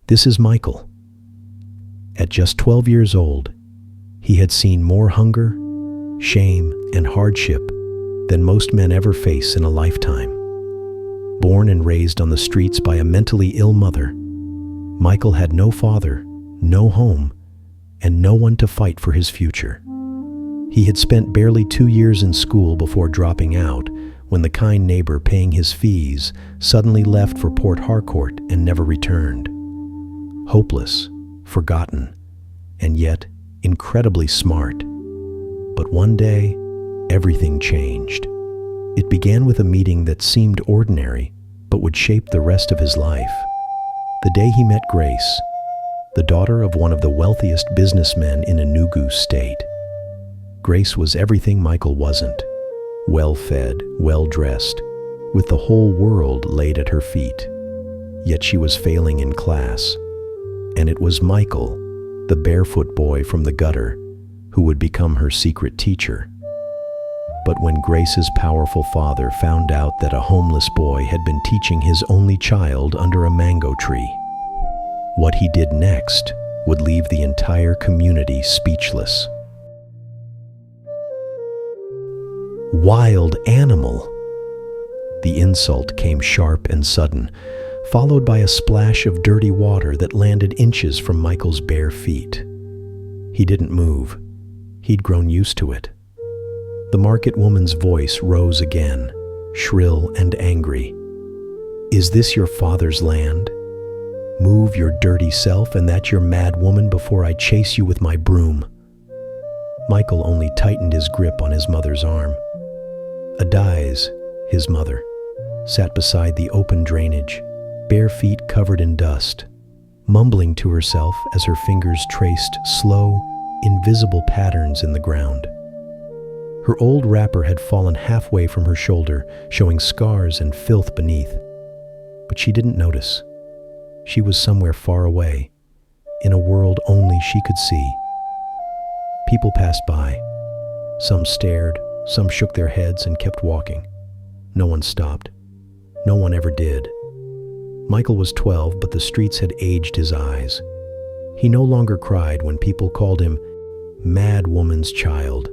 This is Michael. At just 12 years old, he had seen more hunger, shame, and hardship than most men ever face in a lifetime. Born and raised on the streets by a mentally ill mother, Michael had no father, no home, and no one to fight for his future. He had spent barely 2 years in school before dropping out when the kind neighbor paying his fees suddenly left for Port Harcourt and never returned. Hopeless, forgotten, and yet incredibly smart. But one day, everything changed. It began with a meeting that seemed ordinary, but would shape the rest of his life. The day he met Grace, the daughter of one of the wealthiest businessmen in Enugu State. Grace was everything Michael wasn't. Well-fed, well-dressed, with the whole world laid at her feet. Yet she was failing in class. And it was Michael, the barefoot boy from the gutter, who would become her secret teacher. But when Grace's powerful father found out that a homeless boy had been teaching his only child under a mango tree, what he did next would leave the entire community speechless. Wild animal! The insult came sharp and sudden, followed by a splash of dirty water that landed inches from Michael's bare feet. He didn't move. He'd grown used to it. The market woman's voice rose again, shrill and angry. "Is this your father's land? Move your dirty self and that your mad woman before I chase you with my broom." Michael only tightened his grip on his mother's arm. Adaize, his mother, sat beside the open drainage, bare feet covered in dust, mumbling to herself as her fingers traced slow, invisible patterns in the ground. Her old wrapper had fallen halfway from her shoulder, showing scars and filth beneath. But she didn't notice. She was somewhere far away, in a world only she could see. People passed by. Some stared, some shook their heads and kept walking. No one stopped. No one ever did. Michael was 12, but the streets had aged his eyes. He no longer cried when people called him mad woman's child.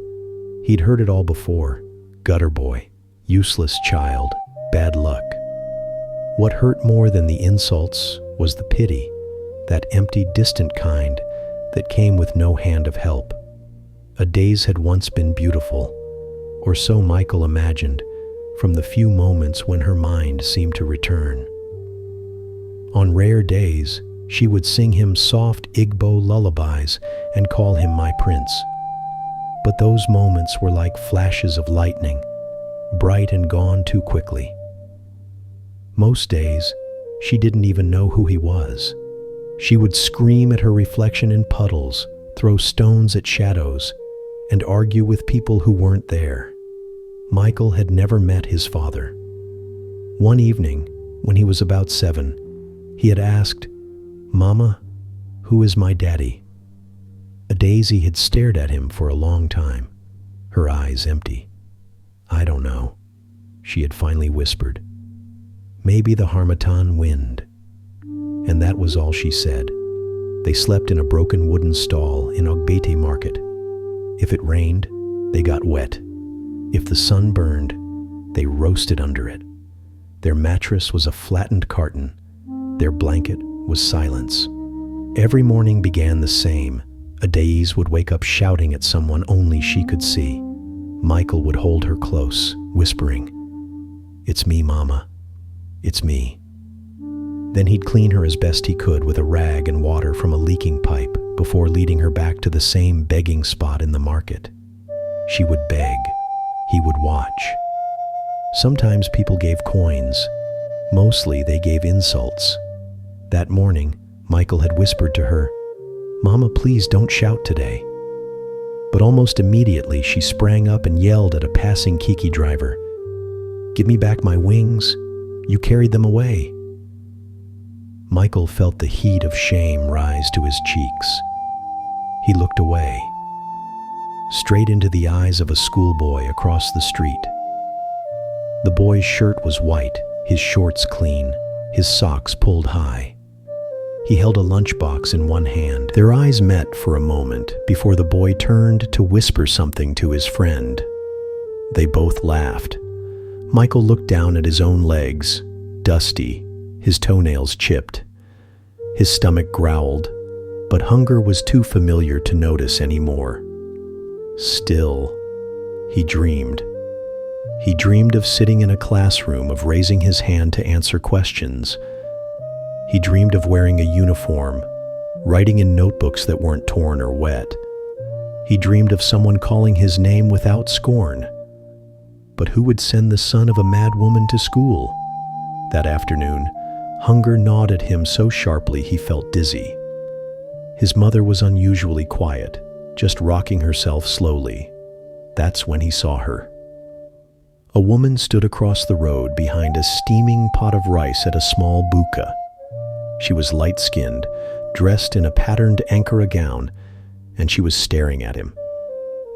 He'd heard it all before. Gutter boy, useless child, bad luck. What hurt more than the insults was the pity, that empty, distant kind that came with no hand of help. Adaize had once been beautiful, or so Michael imagined, from the few moments when her mind seemed to return. On rare days, she would sing him soft Igbo lullabies and call him my prince. But those moments were like flashes of lightning, bright and gone too quickly. Most days, she didn't even know who he was. She would scream at her reflection in puddles, throw stones at shadows, and argue with people who weren't there. Michael had never met his father. One evening, when he was about 7, he had asked, "Mama, who is my daddy?" Adaize had stared at him for a long time, her eyes empty. "I don't know," she had finally whispered. "Maybe the harmattan wind." And that was all she said. They slept in a broken wooden stall in Ogbete Market. If it rained, they got wet. If the sun burned, they roasted under it. Their mattress was a flattened carton. Their blanket was silence. Every morning began the same. Adaize would wake up shouting at someone only she could see. Michael would hold her close, whispering, "It's me, Mama. It's me." Then he'd clean her as best he could with a rag and water from a leaking pipe before leading her back to the same begging spot in the market. She would beg. He would watch. Sometimes people gave coins. Mostly they gave insults. That morning, Michael had whispered to her, "Mama, please don't shout today." But almost immediately she sprang up and yelled at a passing Kiki driver, "Give me back my wings. You carried them away." Michael felt the heat of shame rise to his cheeks. He looked away, straight into the eyes of a schoolboy across the street. The boy's shirt was white, his shorts clean, his socks pulled high. He held a lunchbox in one hand. Their eyes met for a moment before the boy turned to whisper something to his friend. They both laughed. Michael looked down at his own legs, dusty, his toenails chipped. His stomach growled, but hunger was too familiar to notice anymore. Still, he dreamed. He dreamed of sitting in a classroom, of raising his hand to answer questions. He dreamed of wearing a uniform, writing in notebooks that weren't torn or wet. He dreamed of someone calling his name without scorn. But who would send the son of a mad woman to school? That afternoon, hunger gnawed at him so sharply he felt dizzy. His mother was unusually quiet, just rocking herself slowly. That's when he saw her. A woman stood across the road behind a steaming pot of rice at a small buka. She was light-skinned, dressed in a patterned Ankara gown, and she was staring at him.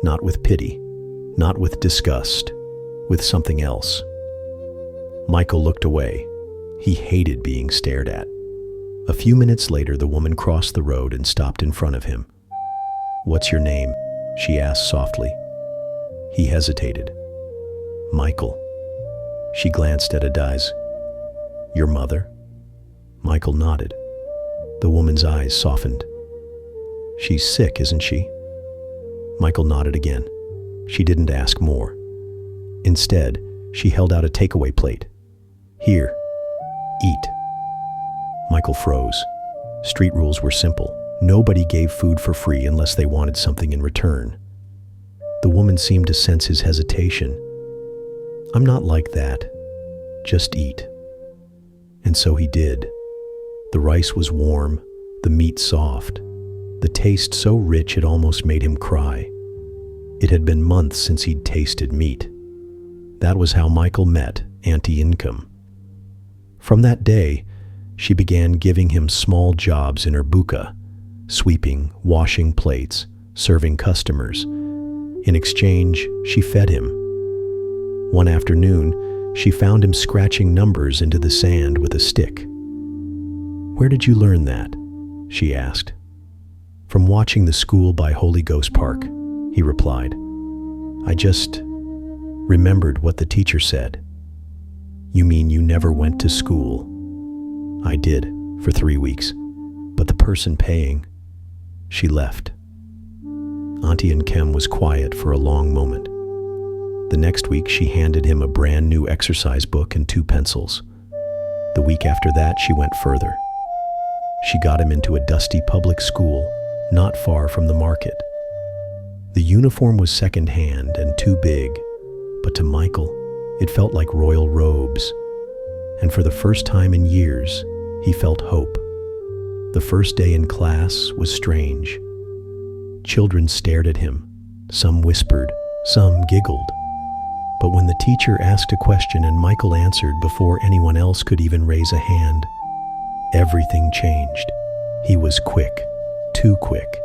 Not with pity, not with disgust, with something else. Michael looked away. He hated being stared at. A few minutes later, the woman crossed the road and stopped in front of him. "What's your name?" she asked softly. He hesitated. "Michael." She glanced at Adiz. "Your mother?" Michael nodded. The woman's eyes softened. "She's sick, isn't she?" Michael nodded again. She didn't ask more. Instead, she held out a takeaway plate. "Here, eat." Michael froze. Street rules were simple. Nobody gave food for free unless they wanted something in return. The woman seemed to sense his hesitation. "I'm not like that. Just eat." And so he did. The rice was warm, the meat soft, the taste so rich it almost made him cry. It had been months since he'd tasted meat. That was how Michael met Auntie Income. From that day, she began giving him small jobs in her buka, sweeping, washing plates, serving customers. In exchange, she fed him. One afternoon, she found him scratching numbers into the sand with a stick. "Where did you learn that?" she asked. "From watching the school by Holy Ghost Park," he replied. "I just remembered what the teacher said." "You mean you never went to school?" "I did, for 3 weeks. But the person paying," she left. Auntie Nkem was quiet for a long moment. The next week, she handed him a brand new exercise book and 2 pencils. The week after that, she went further. She got him into a dusty public school, not far from the market. The uniform was second-hand and too big, but to Michael, it felt like royal robes. And for the first time in years, he felt hope. The first day in class was strange. Children stared at him. Some whispered, some giggled. But when the teacher asked a question and Michael answered before anyone else could even raise a hand, everything changed. He was quick, too quick.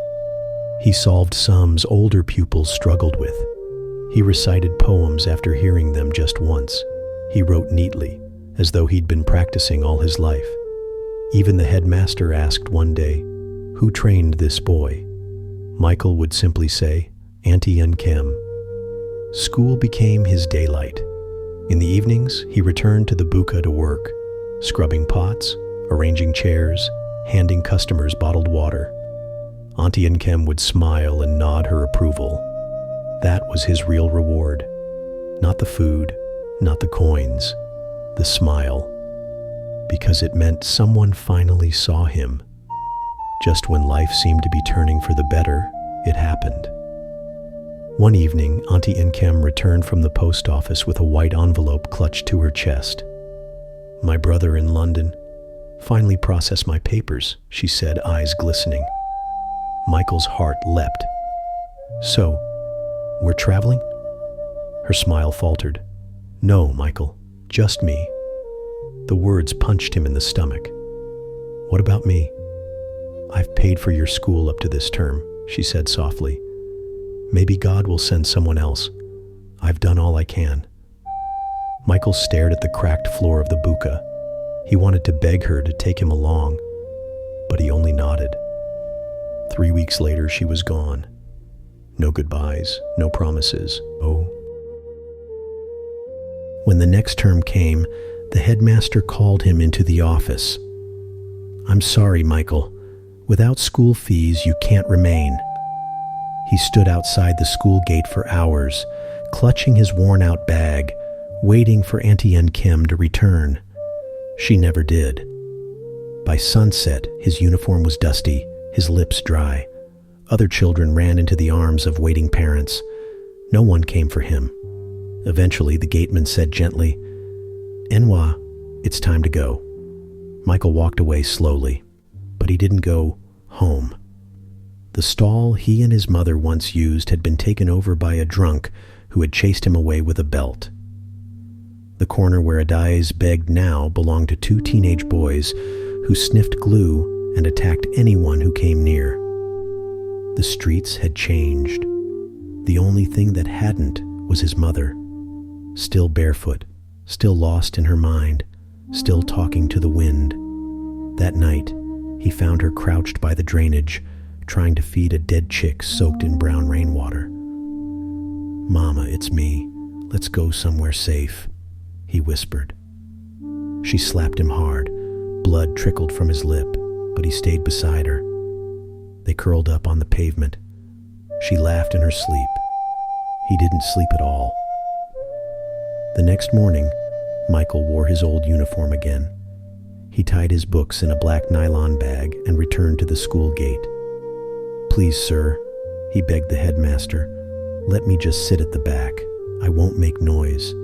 He solved sums older pupils struggled with. He recited poems after hearing them just once. He wrote neatly, as though he'd been practicing all his life. Even the headmaster asked one day, "Who trained this boy?" Michael would simply say, "Auntie Nkem." School became his daylight. In the evenings, he returned to the buka to work, scrubbing pots, arranging chairs, handing customers bottled water. Auntie Nkem would smile and nod her approval. That was his real reward. Not the food, not the coins, the smile. Because it meant someone finally saw him. Just when life seemed to be turning for the better, it happened. One evening, Auntie Nkem returned from the post office with a white envelope clutched to her chest. "My brother in London finally processed my papers," she said, eyes glistening. Michael's heart leapt. "So, we're traveling?" Her smile faltered. "No, Michael, just me." The words punched him in the stomach. "What about me?" "I've paid for your school up to this term," she said softly. "Maybe God will send someone else. I've done all I can." Michael stared at the cracked floor of the buka. He wanted to beg her to take him along. but he only nodded. 3 weeks later, she was gone. No goodbyes, no promises. Oh. When the next term came, the headmaster called him into the office. "I'm sorry, Michael. Without school fees, you can't remain." He stood outside the school gate for hours, clutching his worn-out bag, waiting for Auntie and Kim to return. She never did. By sunset, his uniform was dusty, his lips dry. Other children ran into the arms of waiting parents. No one came for him. Eventually, the gateman said gently, "Enwa, it's time to go." Michael walked away slowly, but he didn't go home. The stall he and his mother once used had been taken over by a drunk who had chased him away with a belt. The corner where Adai's begged now belonged to 2 teenage boys who sniffed glue and attacked anyone who came near. The streets had changed. The only thing that hadn't was his mother, still barefoot, still lost in her mind, still talking to the wind. That night, he found her crouched by the drainage, trying to feed a dead chick soaked in brown rainwater. "Mama, it's me. Let's go somewhere safe," he whispered. She slapped him hard. Blood trickled from his lip, but he stayed beside her. They curled up on the pavement. She laughed in her sleep. He didn't sleep at all. The next morning, Michael wore his old uniform again. He tied his books in a black nylon bag and returned to the school gate. "Please, sir," he begged the headmaster, "let me just sit at the back. I won't make noise."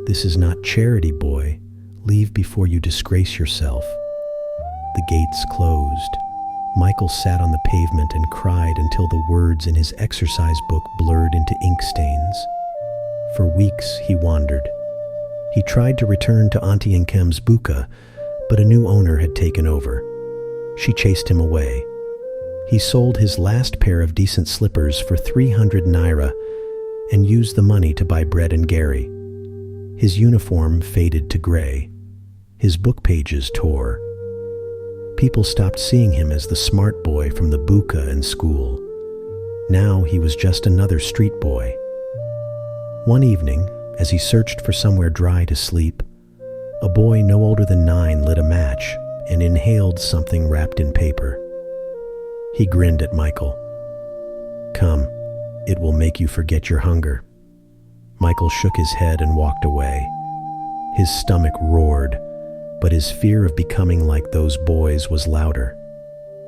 "This is not charity, boy. Leave before you disgrace yourself." The gates closed. Michael sat on the pavement and cried until the words in his exercise book blurred into ink stains. For weeks he wandered. He tried to return to Auntie and Kim's buka, but a new owner had taken over. She chased him away. He sold his last pair of decent slippers for 300 naira and used the money to buy bread and Gary. His uniform faded to gray. His book pages tore. People stopped seeing him as the smart boy from the buka in school. Now he was just another street boy. One evening, as he searched for somewhere dry to sleep, a boy no older than 9 lit a match and inhaled something wrapped in paper. He grinned at Michael. "Come, it will make you forget your hunger." Michael shook his head and walked away. His stomach roared, but his fear of becoming like those boys was louder.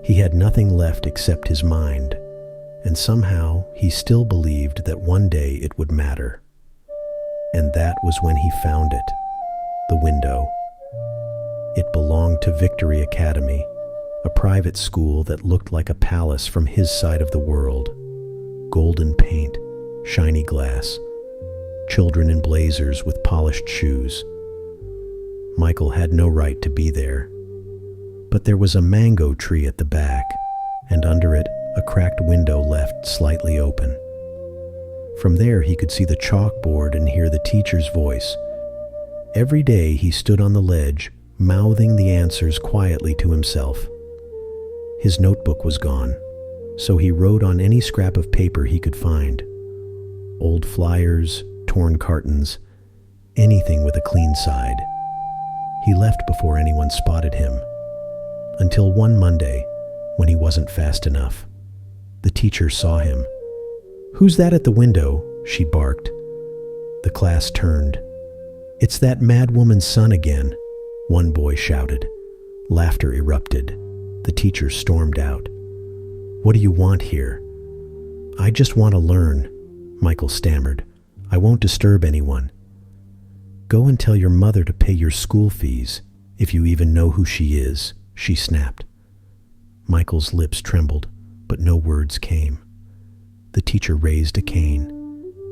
He had nothing left except his mind, and somehow he still believed that one day it would matter. And that was when he found it, the window. It belonged to Victory Academy, a private school that looked like a palace from his side of the world. Golden paint, shiny glass, children in blazers with polished shoes. Michael had no right to be there. But there was a mango tree at the back, and under it, a cracked window left slightly open. From there, he could see the chalkboard and hear the teacher's voice. Every day, he stood on the ledge, mouthing the answers quietly to himself. His notebook was gone, so he wrote on any scrap of paper he could find. Old flyers, torn cartons, anything with a clean side. He left before anyone spotted him. Until one Monday, when he wasn't fast enough. The teacher saw him. "Who's that at the window?" she barked. The class turned. "It's that mad woman's son again," one boy shouted. Laughter erupted. The teacher stormed out. "What do you want here?" "I just want to learn," Michael stammered. "I won't disturb anyone." "Go and tell your mother to pay your school fees, if you even know who she is," she snapped. Michael's lips trembled, but no words came. The teacher raised a cane.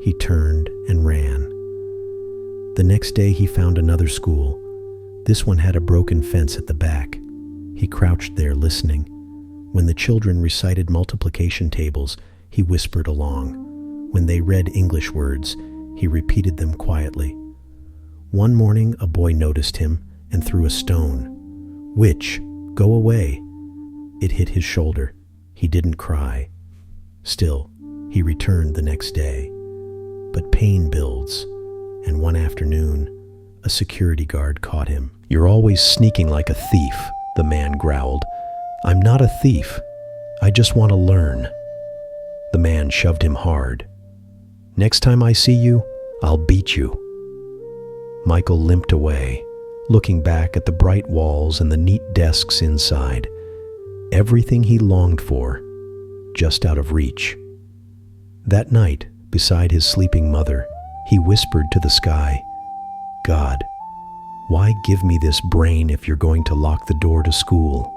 He turned and ran. The next day he found another school. This one had a broken fence at the back. He crouched there listening. When the children recited multiplication tables, he whispered along. When they read English words, he repeated them quietly. One morning, a boy noticed him and threw a stone. "Witch, go away." It hit his shoulder. He didn't cry. Still, he returned the next day. But pain builds, and one afternoon, a security guard caught him. "You're always sneaking like a thief," the man growled. "I'm not a thief. I just want to learn." The man shoved him hard. "Next time I see you, I'll beat you." Michael limped away, looking back at the bright walls and the neat desks inside. Everything he longed for, just out of reach. That night, beside his sleeping mother, he whispered to the sky, "God, why give me this brain if you're going to lock the door to school?"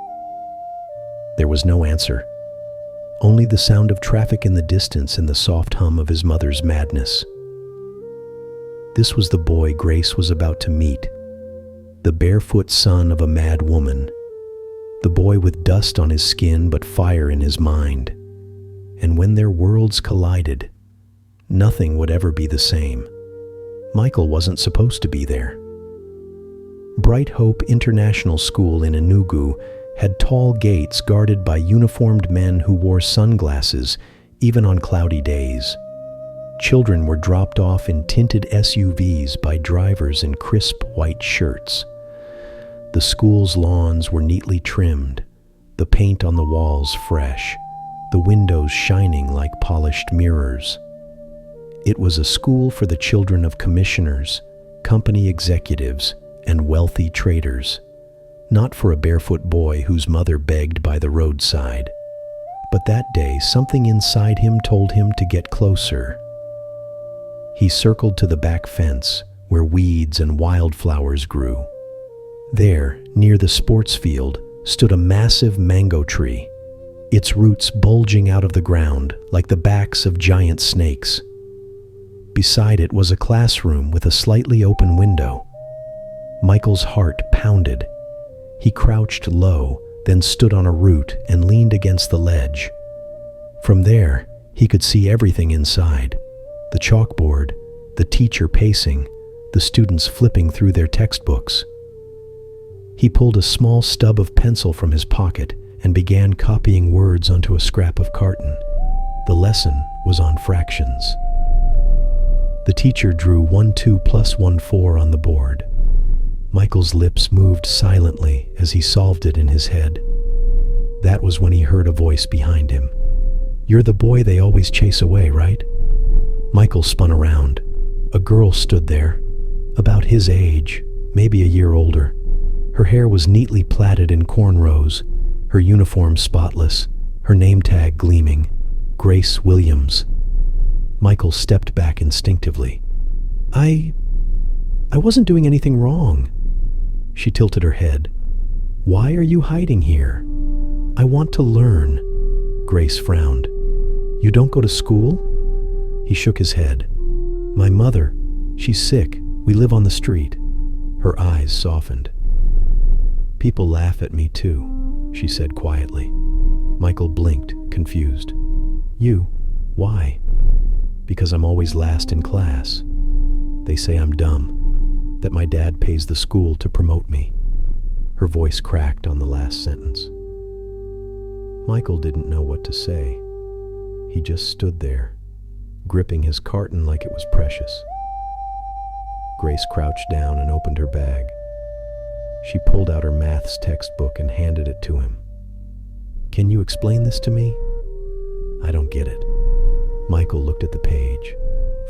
There was no answer, only the sound of traffic in the distance and the soft hum of his mother's madness. This was the boy Grace was about to meet, the barefoot son of a mad woman, the boy with dust on his skin but fire in his mind. And when their worlds collided, nothing would ever be the same. Michael wasn't supposed to be there. Bright Hope International School in Enugu had tall gates guarded by uniformed men who wore sunglasses even on cloudy days. Children were dropped off in tinted SUVs by drivers in crisp white shirts. The school's lawns were neatly trimmed, the paint on the walls fresh, the windows shining like polished mirrors. It was a school for the children of commissioners, company executives, and wealthy traders, not for a barefoot boy whose mother begged by the roadside. But that day, something inside him told him to get closer. He circled to the back fence, where weeds and wildflowers grew. There, near the sports field, stood a massive mango tree, its roots bulging out of the ground like the backs of giant snakes. Beside it was a classroom with a slightly open window. Michael's heart pounded. He crouched low, then stood on a root and leaned against the ledge. From there, he could see everything inside: the chalkboard, the teacher pacing, the students flipping through their textbooks. He pulled a small stub of pencil from his pocket and began copying words onto a scrap of carton. The lesson was on fractions. The teacher drew 1 2 plus 1 4 on the board. Michael's lips moved silently as he solved it in his head. That was when he heard a voice behind him. "You're the boy they always chase away, right?" Michael spun around. A girl stood there, about his age, maybe a year older. Her hair was neatly plaited in cornrows, her uniform spotless, her name tag gleaming, Grace Williams. Michael stepped back instinctively. I wasn't doing anything wrong." She tilted her head. "Why are you hiding here?" "I want to learn." Grace frowned. "You don't go to school?" He shook his head. "My mother, she's sick. We live on the street." Her eyes softened. "People laugh at me too," she said quietly. Michael blinked, confused. "You? Why?" "Because I'm always last in class. They say I'm dumb, that my dad pays the school to promote me." Her voice cracked on the last sentence. Michael didn't know what to say. He just stood there, gripping his carton like it was precious. Grace crouched down and opened her bag. She pulled out her maths textbook and handed it to him. "Can you explain this to me? I don't get it." Michael looked at the page.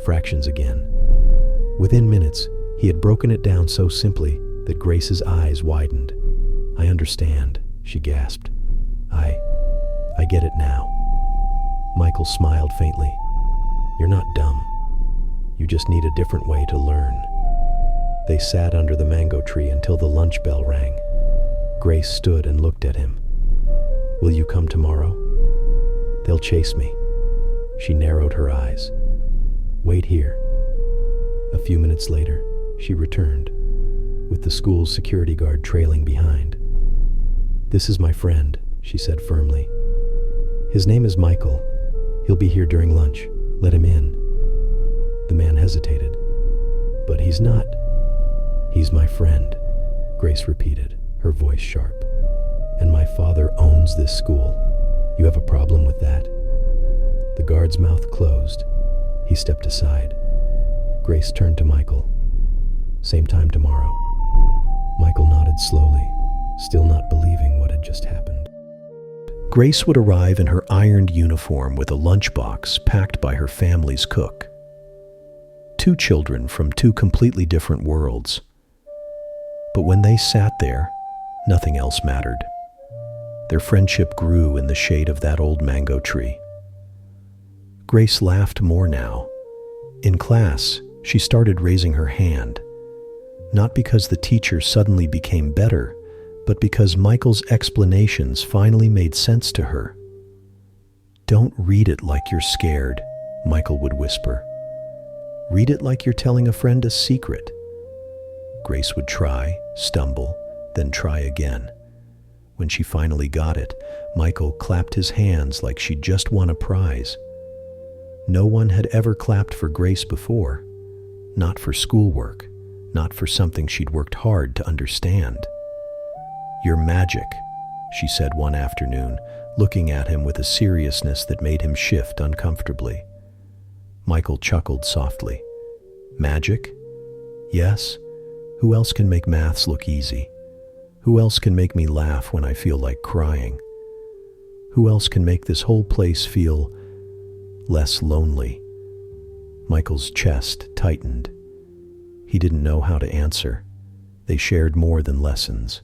Fractions again. Within minutes, he had broken it down so simply that Grace's eyes widened. "I understand," she gasped. I get it now." Michael smiled faintly. "You're not dumb. You just need a different way to learn." They sat under the mango tree until the lunch bell rang. Grace stood and looked at him. "Will you come tomorrow?" "They'll chase me." She narrowed her eyes. "Wait here." A few minutes later, she returned, with the school's security guard trailing behind. "This is my friend," she said firmly. "His name is Michael. He'll be here during lunch. Let him in." The man hesitated. "But he's not." "He's my friend," Grace repeated, her voice sharp. And my father owns this school. You have a problem with that?" The guard's mouth closed. He stepped aside. Grace turned to Michael. "Same time tomorrow." Michael nodded slowly, still not believing what had just happened. Grace would arrive in her ironed uniform with a lunchbox packed by her family's cook. Two children from two completely different worlds. But when they sat there, nothing else mattered. Their friendship grew in the shade of that old mango tree. Grace laughed more now. In class, she started raising her hand, not because the teacher suddenly became better, but because Michael's explanations finally made sense to her. "Don't read it like you're scared," Michael would whisper. "Read it like you're telling a friend a secret." Grace would try, stumble, then try again. When she finally got it, Michael clapped his hands like she'd just won a prize. No one had ever clapped for Grace before. Not for schoolwork, not for something she'd worked hard to understand. "You're magic," she said one afternoon, looking at him with a seriousness that made him shift uncomfortably. Michael chuckled softly. "Magic? Yes. Who else can make maths look easy? Who else can make me laugh when I feel like crying? Who else can make this whole place feel less lonely?" Michael's chest tightened. He didn't know how to answer. They shared more than lessons.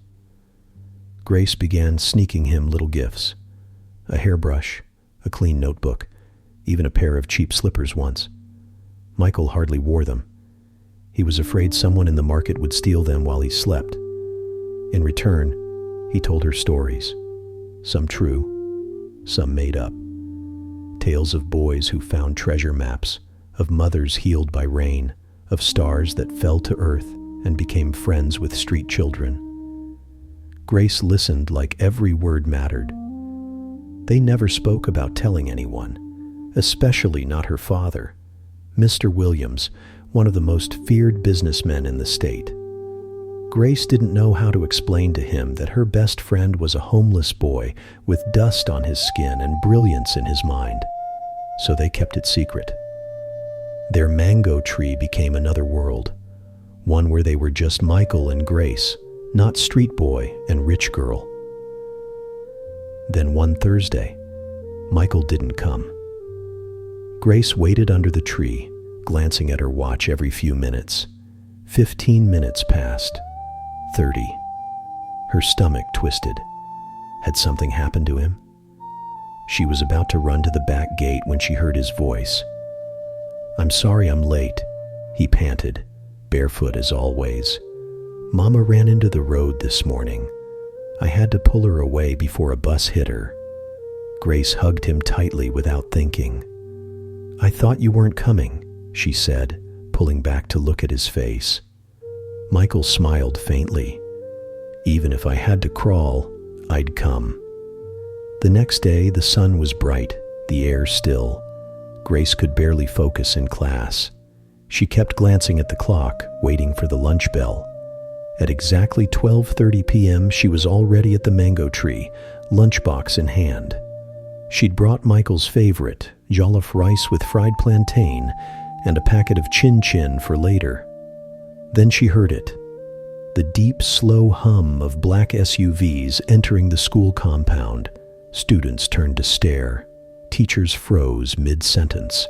Grace began sneaking him little gifts. A hairbrush, a clean notebook, even a pair of cheap slippers once. Michael hardly wore them. He was afraid someone in the market would steal them while he slept. In return, he told her stories. Some true, some made up. Tales of boys who found treasure maps, of mothers healed by rain, of stars that fell to earth and became friends with street children. Grace listened like every word mattered. They never spoke about telling anyone, especially not her father, Mr. Williams, one of the most feared businessmen in the state. Grace didn't know how to explain to him that her best friend was a homeless boy with dust on his skin and brilliance in his mind, so they kept it secret. Their mango tree became another world, one where they were just Michael and Grace, not street boy and rich girl. Then one Thursday, Michael didn't come. Grace waited under the tree, glancing at her watch every few minutes. 15 minutes passed. 30. Her stomach twisted. Had something happened to him? She was about to run to the back gate when she heard his voice. "I'm sorry I'm late," he panted, barefoot as always. "Mama ran into the road this morning. I had to pull her away before a bus hit her." Grace hugged him tightly without thinking. "I thought you weren't coming," she said, pulling back to look at his face. Michael smiled faintly. "Even if I had to crawl, I'd come." The next day, the sun was bright, the air still. Grace could barely focus in class. She kept glancing at the clock, waiting for the lunch bell. At exactly 12:30 p.m., she was already at the mango tree, lunchbox in hand. She'd brought Michael's favorite, jollof rice with fried plantain, and a packet of chin-chin for later. Then she heard it. The deep, slow hum of black SUVs entering the school compound. Students turned to stare. Teachers froze mid-sentence.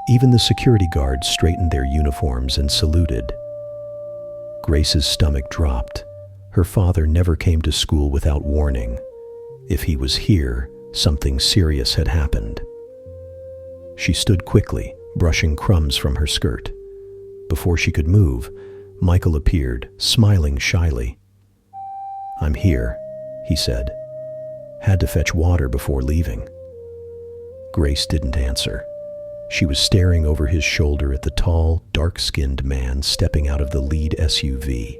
Even the security guards straightened their uniforms and saluted. Grace's stomach dropped. Her father never came to school without warning. If he was here, something serious had happened. She stood quickly, brushing crumbs from her skirt. Before she could move, Michael appeared, smiling shyly. "I'm here," he said. "Had to fetch water before leaving." Grace didn't answer. She was staring over his shoulder at the tall, dark-skinned man stepping out of the lead SUV,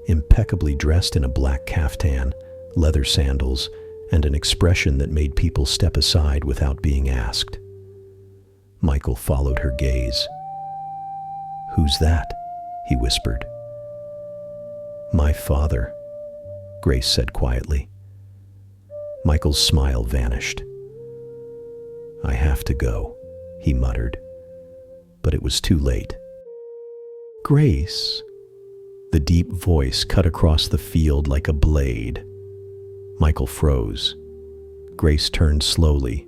impeccably dressed in a black caftan, leather sandals, and an expression that made people step aside without being asked. Michael followed her gaze. "Who's that?" he whispered. "My father," Grace said quietly. Michael's smile vanished. "I have to go," he muttered, but it was too late. "Grace," the deep voice cut across the field like a blade. Michael froze. Grace turned slowly.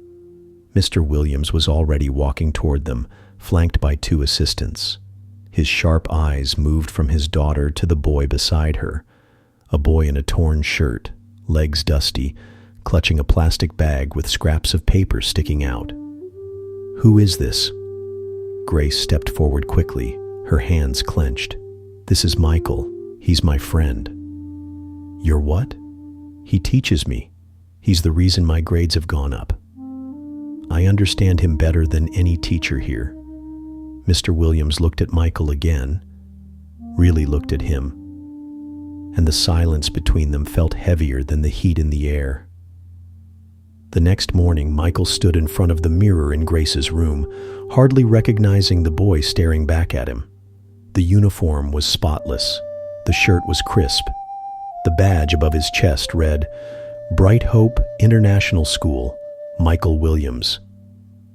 Mr. Williams was already walking toward them, flanked by 2 assistants. His sharp eyes moved from his daughter to the boy beside her, a boy in a torn shirt, legs dusty, clutching a plastic bag with scraps of paper sticking out. "Who is this?" Grace stepped forward quickly, her hands clenched. "This is Michael. He's my friend." "You're what?" "He teaches me. He's the reason my grades have gone up. I understand him better than any teacher here." Mr. Williams looked at Michael again, really looked at him, and the silence between them felt heavier than the heat in the air. The next morning, Michael stood in front of the mirror in Grace's room, hardly recognizing the boy staring back at him. The uniform was spotless. The shirt was crisp. The badge above his chest read, "Bright Hope International School, Michael Williams."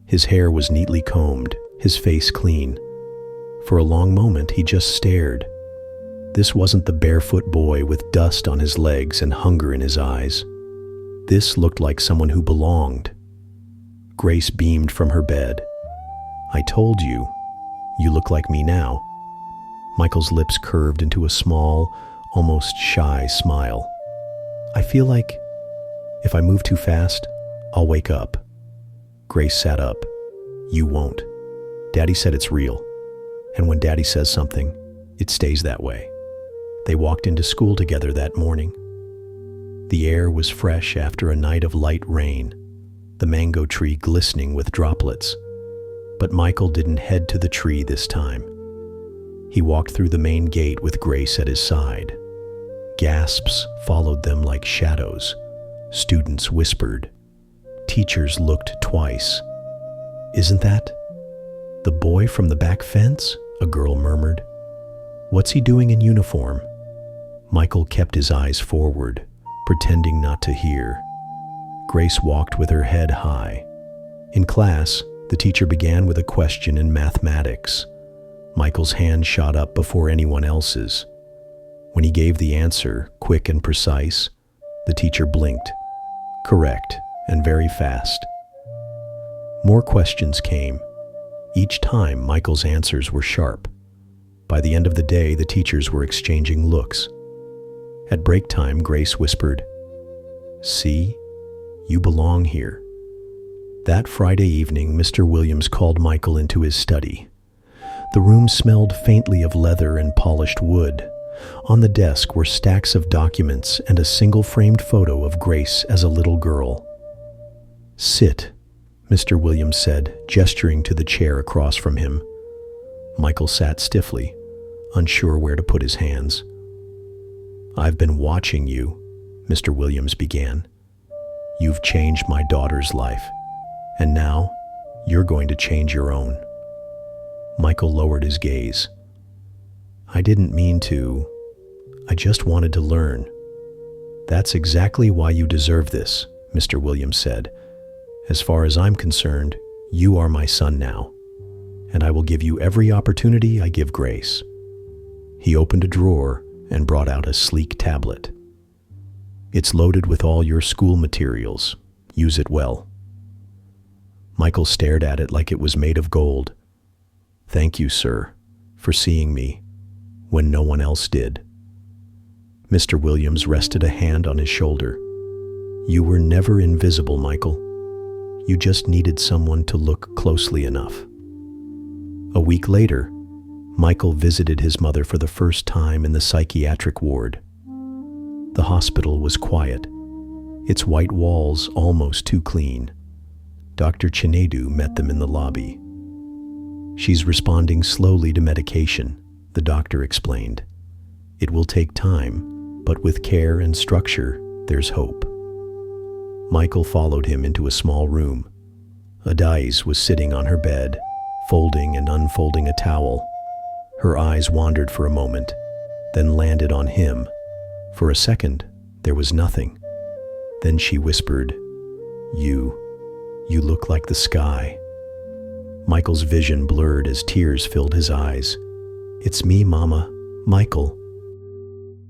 His hair was neatly combed, his face clean. For a long moment, he just stared. This wasn't the barefoot boy with dust on his legs and hunger in his eyes. This looked like someone who belonged. Grace beamed from her bed. "I told you, you look like me now." Michael's lips curved into a small, almost shy smile. "I feel like if I move too fast, I'll wake up." Grace sat up. "You won't. Daddy said it's real. And when Daddy says something, it stays that way." They walked into school together that morning. The air was fresh after a night of light rain, the mango tree glistening with droplets. But Michael didn't head to the tree this time. He walked through the main gate with Grace at his side. Gasps followed them like shadows. Students whispered. Teachers looked twice. "Isn't that the boy from the back fence?" a girl murmured. "What's he doing in uniform?" Michael kept his eyes forward, pretending not to hear. Grace walked with her head high. In class, the teacher began with a question in mathematics. Michael's hand shot up before anyone else's. When he gave the answer, quick and precise, the teacher blinked. Correct, and very fast. More questions came. Each time, Michael's answers were sharp. By the end of the day, the teachers were exchanging looks. At break time, Grace whispered, "See, you belong here." That Friday evening, Mr. Williams called Michael into his study. The room smelled faintly of leather and polished wood. On the desk were stacks of documents and a single framed photo of Grace as a little girl. "Sit," Mr. Williams said, gesturing to the chair across from him. Michael sat stiffly, unsure where to put his hands. "I've been watching you," Mr. Williams began. "You've changed my daughter's life, and now you're going to change your own." Michael lowered his gaze. "I didn't mean to. I just wanted to learn." "That's exactly why you deserve this," Mr. Williams said. "As far as I'm concerned, you are my son now, and I will give you every opportunity I give Grace." He opened a drawer and brought out a sleek tablet. "It's loaded with all your school materials. Use it well." Michael stared at it like it was made of gold. "Thank you, sir, for seeing me when no one else did." Mr. Williams rested a hand on his shoulder. "You were never invisible, Michael. You just needed someone to look closely enough." A week later, Michael visited his mother for the first time in the psychiatric ward. The hospital was quiet, its white walls almost too clean. Dr. Chinedu met them in the lobby. "She's responding slowly to medication," the doctor explained. "It will take time, but with care and structure, there's hope." Michael followed him into a small room. Adais was sitting on her bed, folding and unfolding a towel. Her eyes wandered for a moment, then landed on him. For a second, there was nothing. Then she whispered, You look like the sky." Michael's vision blurred as tears filled his eyes. "It's me, Mama, Michael."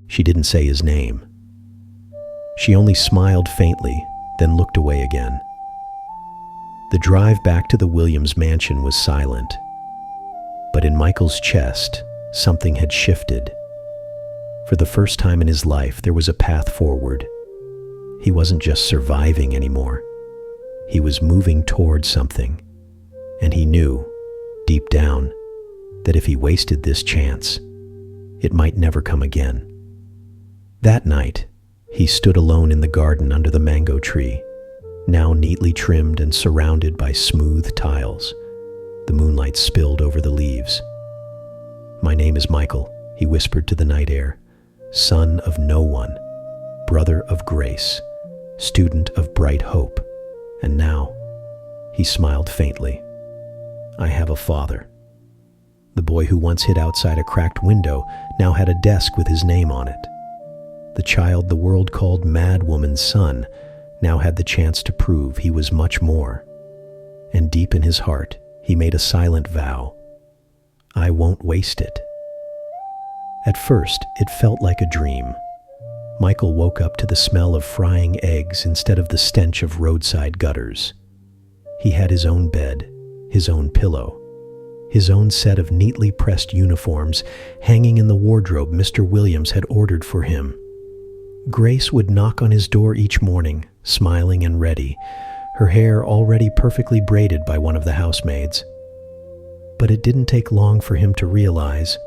She didn't say his name. She only smiled faintly, then looked away again. The drive back to the Williams mansion was silent. But in Michael's chest, something had shifted. For the first time in his life, there was a path forward. He wasn't just surviving anymore. He was moving towards something. And he knew, deep down, that if he wasted this chance, it might never come again. That night, he stood alone in the garden under the mango tree, now neatly trimmed and surrounded by smooth tiles. The moonlight spilled over the leaves. "My name is Michael," he whispered to the night air, "son of no one, brother of grace, student of bright hope. And now," he smiled faintly, "I have a father." The boy who once hid outside a cracked window now had a desk with his name on it. The child the world called Mad Woman's son now had the chance to prove he was much more. And deep in his heart, he made a silent vow. "I won't waste it." At first, it felt like a dream. Michael woke up to the smell of frying eggs instead of the stench of roadside gutters. He had his own bed, his own pillow, his own set of neatly pressed uniforms hanging in the wardrobe Mr. Williams had ordered for him. Grace would knock on his door each morning, smiling and ready, her hair already perfectly braided by one of the housemaids. But it didn't take long for him to realize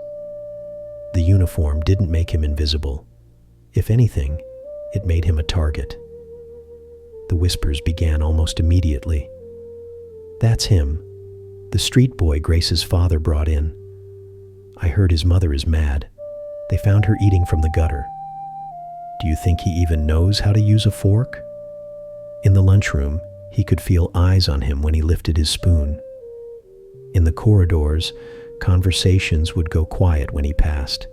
the uniform didn't make him invisible. If anything, it made him a target. The whispers began almost immediately. "That's him, the street boy Grace's father brought in. I heard his mother is mad. They found her eating from the gutter. Do you think he even knows how to use a fork?" In the lunchroom, he could feel eyes on him when he lifted his spoon. In the corridors, conversations would go quiet when he passed.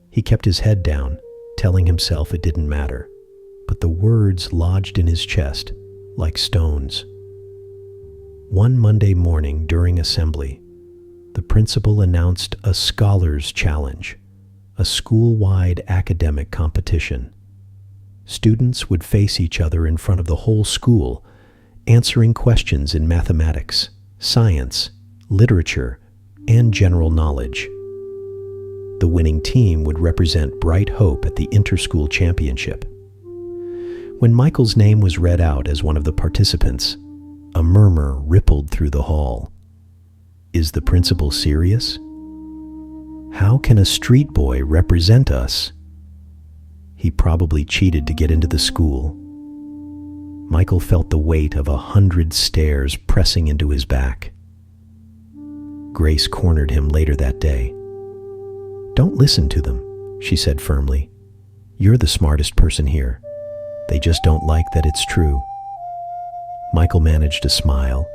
He kept his head down, telling himself it didn't matter, but the words lodged in his chest like stones. One Monday morning during assembly, the principal announced a Scholars Challenge, a school-wide academic competition. Students would face each other in front of the whole school, answering questions in mathematics, science, literature, and general knowledge. The winning team would represent bright hope at the inter-school championship. When Michael's name was read out as one of the participants, a murmur rippled through the hall. Is the principal serious? How can a street boy represent us? He probably cheated to get into the school. Michael felt the weight of 100 stares pressing into his back. Grace cornered him later that day. "Don't listen to them," she said firmly. "You're the smartest person here. They just don't like that it's true." Michael managed to smile,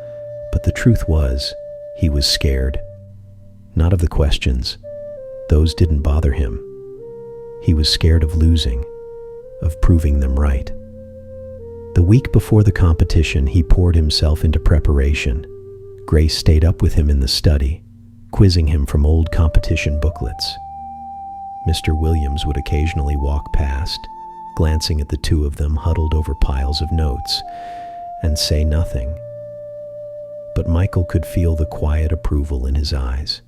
but the truth was, he was scared. Not of the questions. Those didn't bother him. He was scared of losing, of proving them right. The week before the competition, he poured himself into preparation. Grace stayed up with him in the study, quizzing him from old competition booklets. Mr. Williams would occasionally walk past, glancing at the two of them huddled over piles of notes, and say nothing. But Michael could feel the quiet approval in his eyes.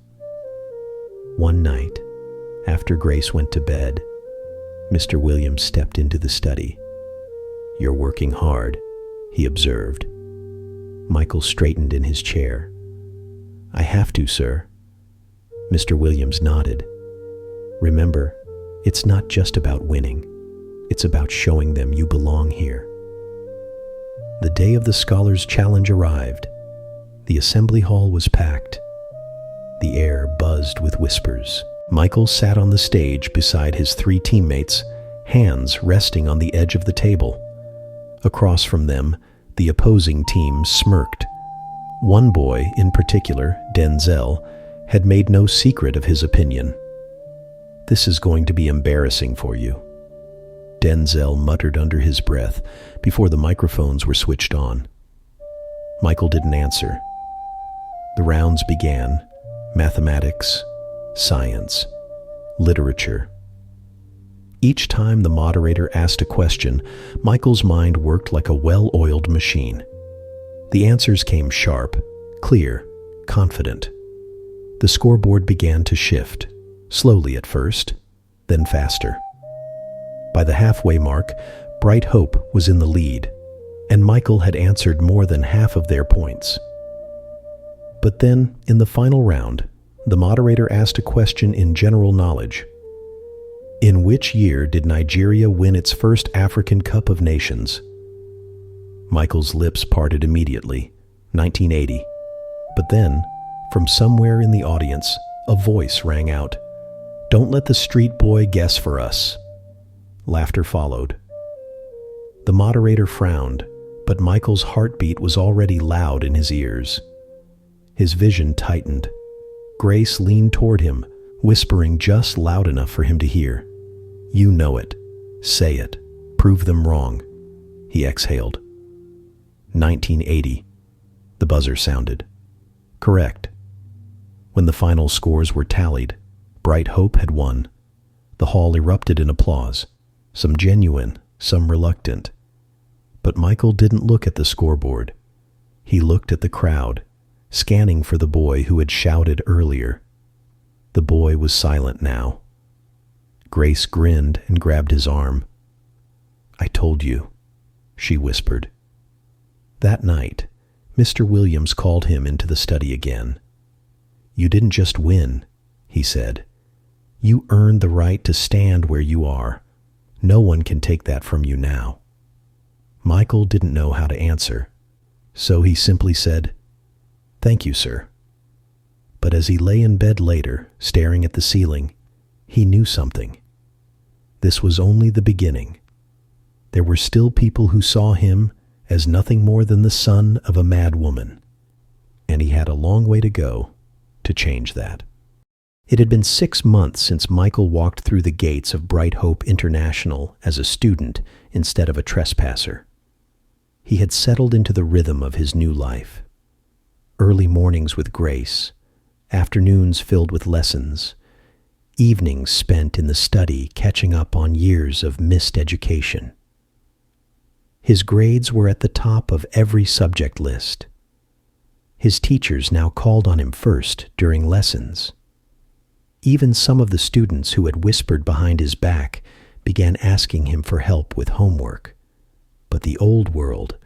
One night, after Grace went to bed, Mr. Williams stepped into the study. "You're working hard," he observed. Michael straightened in his chair. "I have to, sir." Mr. Williams nodded. "Remember, it's not just about winning. It's about showing them you belong here." The day of the Scholars Challenge arrived. The assembly hall was packed. The air buzzed with whispers. Michael sat on the stage beside his 3 teammates, hands resting on the edge of the table. Across from them, the opposing team smirked. One boy, in particular, Denzel, had made no secret of his opinion. "This is going to be embarrassing for you." Denzel muttered under his breath before the microphones were switched on. Michael didn't answer. The rounds began: mathematics, science, literature. Each time the moderator asked a question, Michael's mind worked like a well-oiled machine. The answers came sharp, clear, confident. The scoreboard began to shift, slowly at first, then faster. By the halfway mark, Bright Hope was in the lead, and Michael had answered more than half of their points. But then, in the final round, the moderator asked a question in general knowledge. In which year did Nigeria win its first African Cup of Nations? Michael's lips parted immediately. 1980. But then, from somewhere in the audience, a voice rang out. "Don't let the street boy guess for us." Laughter followed. The moderator frowned, but Michael's heartbeat was already loud in his ears. His vision tightened. Grace leaned toward him, whispering just loud enough for him to hear. "You know it. Say it. Prove them wrong." He exhaled. 1980. The buzzer sounded. Correct. When the final scores were tallied, Bright Hope had won. The hall erupted in applause, some genuine, some reluctant. But Michael didn't look at the scoreboard. He looked at the crowd, scanning for the boy who had shouted earlier. The boy was silent now. Grace grinned and grabbed his arm. "I told you," she whispered. That night, Mr. Williams called him into the study again. "You didn't just win," he said. "You earned the right to stand where you are. No one can take that from you now." Michael didn't know how to answer, so he simply said, "Thank you, sir." But as he lay in bed later, staring at the ceiling, he knew something. This was only the beginning. There were still people who saw him as nothing more than the son of a mad woman, and he had a long way to go to change that. It had been 6 months since Michael walked through the gates of Bright Hope International as a student instead of a trespasser. He had settled into the rhythm of his new life. Early mornings with Grace, afternoons filled with lessons, evenings spent in the study catching up on years of missed education. His grades were at the top of every subject list. His teachers now called on him first during lessons. Even some of the students who had whispered behind his back began asking him for help with homework. But the old world,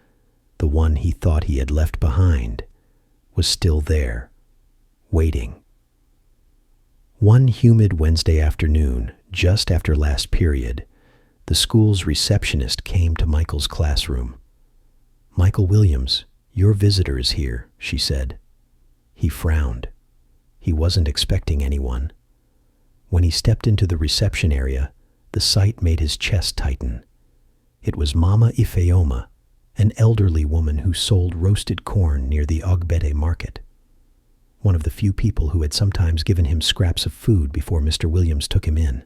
the one he thought he had left behind, was still there, waiting. One humid Wednesday afternoon, just after last period, the school's receptionist came to Michael's classroom. "Michael Williams, your visitor is here," she said. He frowned. He wasn't expecting anyone. When he stepped into the reception area, the sight made his chest tighten. It was Mama Ifeoma, an elderly woman who sold roasted corn near the Ogbede market. One of the few people who had sometimes given him scraps of food before Mr. Williams took him in.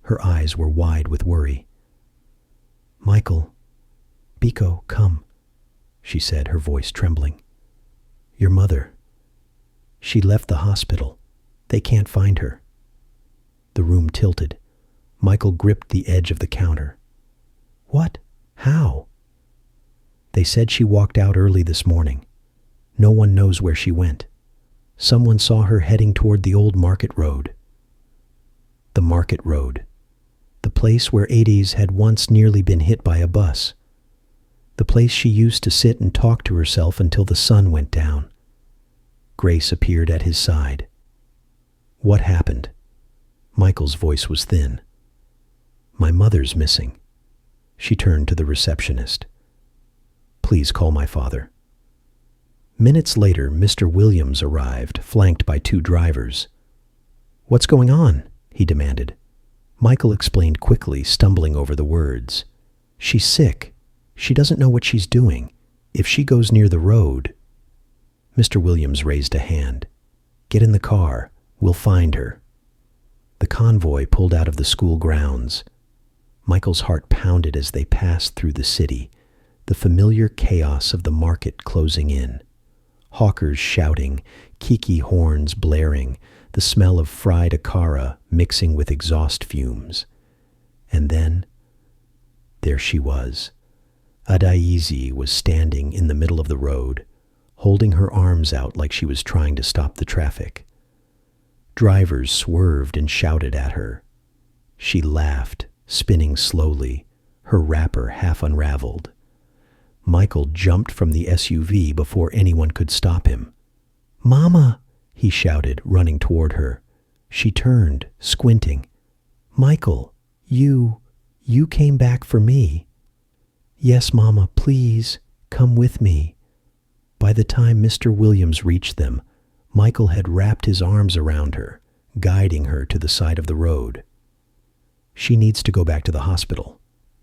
Her eyes were wide with worry. "Michael, Biko, come," she said, her voice trembling. "Your mother. She left the hospital. They can't find her." The room tilted. Michael gripped the edge of the counter. "What? How?" "They said she walked out early this morning. No one knows where she went. Someone saw her heading toward the old market road." The market road. The place where Adie's had once nearly been hit by a bus. The place she used to sit and talk to herself until the sun went down. Grace appeared at his side. "What happened?" Michael's voice was thin. "My mother's missing." She turned to the receptionist. "Please call my father." Minutes later, Mr. Williams arrived, flanked by 2 drivers. "What's going on?" he demanded. Michael explained quickly, stumbling over the words. "She's sick. She doesn't know what she's doing. If she goes near the road..." Mr. Williams raised a hand. "Get in the car. We'll find her." The convoy pulled out of the school grounds. Michael's heart pounded as they passed through the city, the familiar chaos of the market closing in. Hawkers shouting, kiki horns blaring, the smell of fried akara mixing with exhaust fumes. And then, there she was. Adaizi was standing in the middle of the road, holding her arms out like she was trying to stop the traffic. Drivers swerved and shouted at her. She laughed, spinning slowly, her wrapper half unraveled. Michael jumped from the SUV before anyone could stop him. "Mama!" he shouted, running toward her. She turned, squinting. "Michael, you came back for me." "Yes, Mama, please, come with me." By the time Mr. Williams reached them, Michael had wrapped his arms around her, guiding her to the side of the road. "She needs to go back to the hospital,"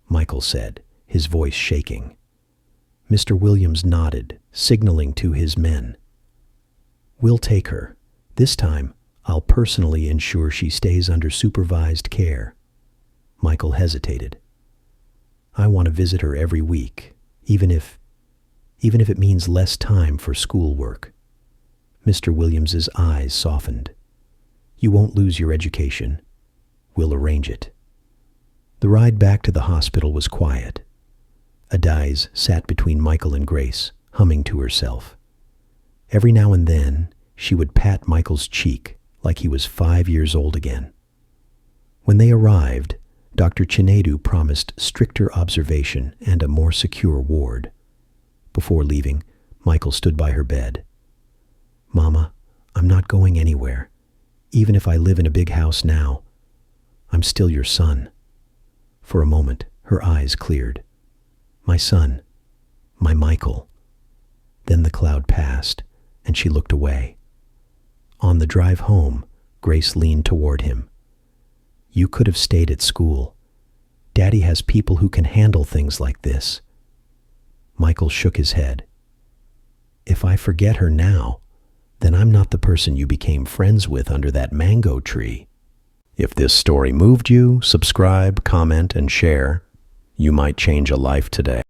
Michael said, his voice shaking. Mr. Williams nodded, signaling to his men. "We'll take her. This time, I'll personally ensure she stays under supervised care." Michael hesitated. "I want to visit her every week, even if it means less time for schoolwork." Mr. Williams's eyes softened. "You won't lose your education. We'll arrange it." The ride back to the hospital was quiet. Adaiz sat between Michael and Grace, humming to herself. Every now and then, she would pat Michael's cheek like he was 5 years old again. When they arrived, Dr. Chinedu promised stricter observation and a more secure ward. Before leaving, Michael stood by her bed. "Mama, I'm not going anywhere. Even if I live in a big house now, I'm still your son." For a moment, her eyes cleared. "My son, my Michael." Then the cloud passed, and she looked away. On the drive home, Grace leaned toward him. "You could have stayed at school. Daddy has people who can handle things like this." Michael shook his head. "If I forget her now, then I'm not the person you became friends with under that mango tree." If this story moved you, subscribe, comment, and share. You might change a life today.